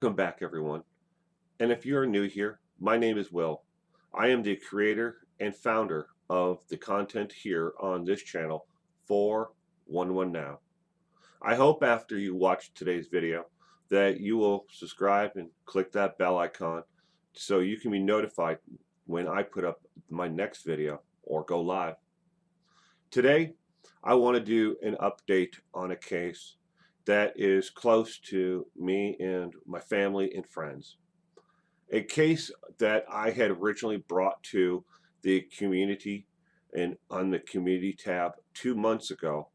Welcome back, everyone. And if you're new here, my name is Will. I am the creator and founder of the content here on this channel, 411 Now. I hope after you watch today's video that you will subscribe and click that bell icon so you can be notified when I put up my next video or go live. Today, I want to do an update on a case that is close to me and my family and friends. A case that I had originally brought to the community and on the community tab 2 months ago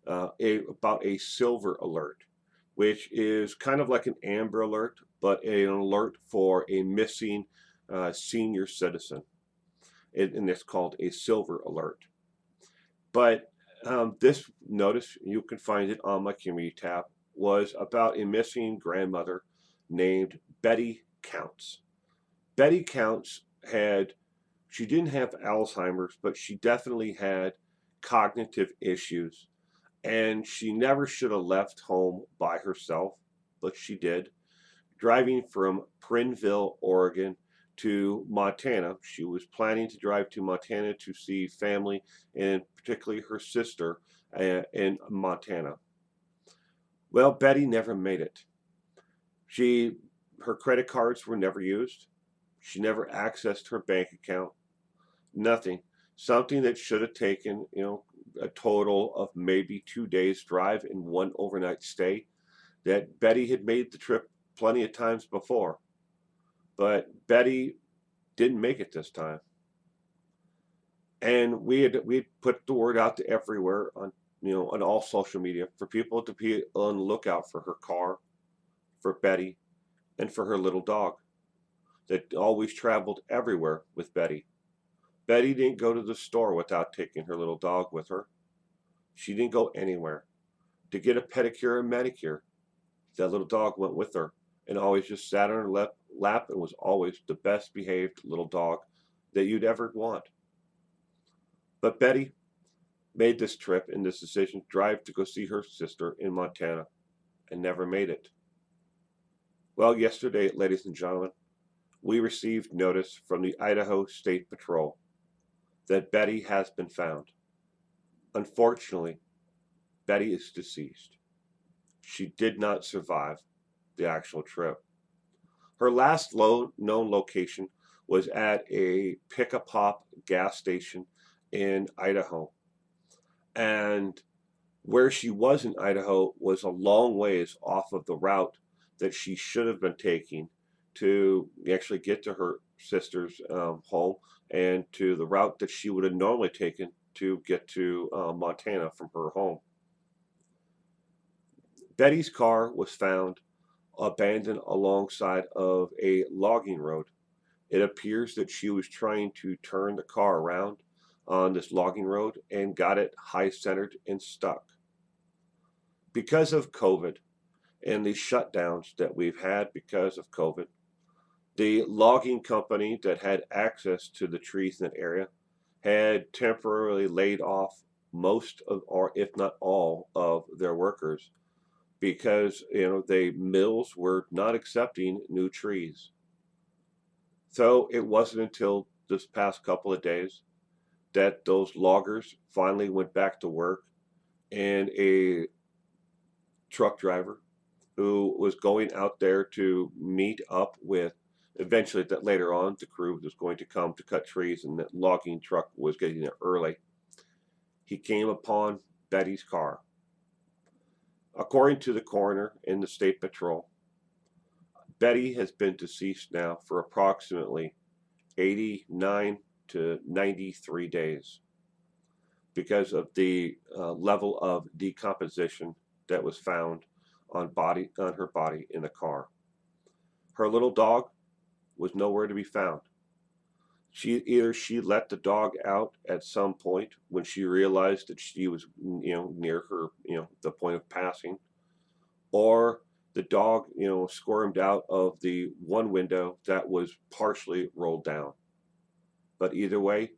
about a silver alert, which is kind of like an amber alert, but an alert for a missing senior citizen. And it's called a silver alert. But this notice, you can find it on my community tab, was about a missing grandmother named Betty Counts. Betty Counts she didn't have Alzheimer's, but she definitely had cognitive issues. And she never should have left home by herself, but she did. Driving from Prineville, Oregon to Montana. She was planning to drive to Montana to see family, and particularly her sister in Montana. Well, Betty never made it. Her credit cards were never used. She never accessed her bank account. Nothing. Something that should have taken, a total of maybe 2 days drive and one overnight stay, that Betty had made the trip plenty of times before. But Betty didn't make it this time. And we put the word out to everywhere on all social media for people to be on the lookout for her car, for Betty, and for her little dog that always traveled everywhere with Betty. Betty didn't go to the store without taking her little dog with her. She didn't go anywhere. To get a pedicure and manicure, that little dog went with her and always just sat on her lap and was always the best behaved little dog that you'd ever want. But Betty made this trip and this decision to drive to go see her sister in Montana and never made it. Well, yesterday, ladies and gentlemen, we received notice from the Idaho State Patrol that Betty has been found. Unfortunately, Betty is deceased. She did not survive the actual trip. Her last known location was at a pick-a-pop gas station in Idaho. And where she was in Idaho was a long ways off of the route that she should have been taking to actually get to her sister's home, and to the route that she would have normally taken to get to Montana from her home. Betty's car was found abandoned alongside of a logging road. It appears that she was trying to turn the car around on this logging road and got it high centered and stuck. Because of COVID and the shutdowns that we've had because of COVID, the logging company that had access to the trees in that area had temporarily laid off most of, or if not all, of their workers because the mills were not accepting new trees. So it wasn't until this past couple of days that those loggers finally went back to work, and a truck driver who was going out there to meet up with, eventually that later on the crew was going to come to cut trees, and that logging truck was getting there early. He came upon Betty's car. According to the coroner and the state patrol, Betty has been deceased now for approximately 89 to 93 days because of the level of decomposition that was found on her body in the car. Her little dog was nowhere to be found. Either she let the dog out at some point when she realized that she was near her the point of passing, or the dog squirmed out of the one window that was partially rolled down. But either way,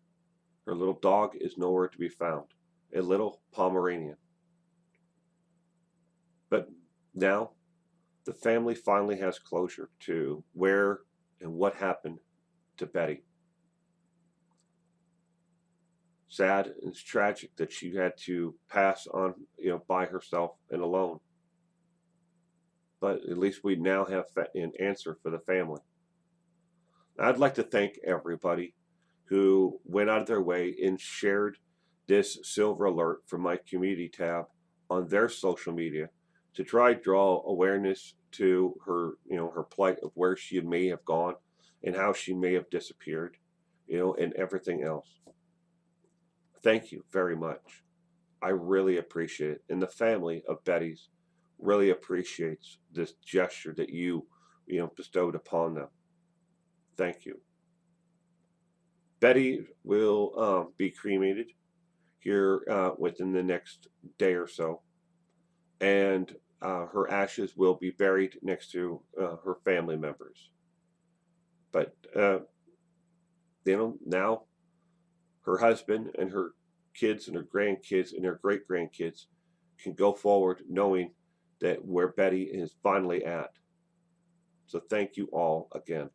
her little dog is nowhere to be found, a little Pomeranian. But now The family finally has closure to where and what happened to Betty. Sad and it's tragic that she had to pass on, by herself and alone. But at least we now have an answer for the family. I'd like to thank everybody who went out of their way and shared this silver alert from my community tab on their social media to try to draw awareness to her, her plight of where she may have gone and how she may have disappeared, and everything else. Thank you very much. I really appreciate it. And the family of Betty's really appreciates this gesture that you bestowed upon them. Thank you. Betty will be cremated here within the next day or so, and her ashes will be buried next to her family members. But now her husband and her kids and her grandkids and her great grandkids can go forward knowing that where Betty is finally at. So thank you all again.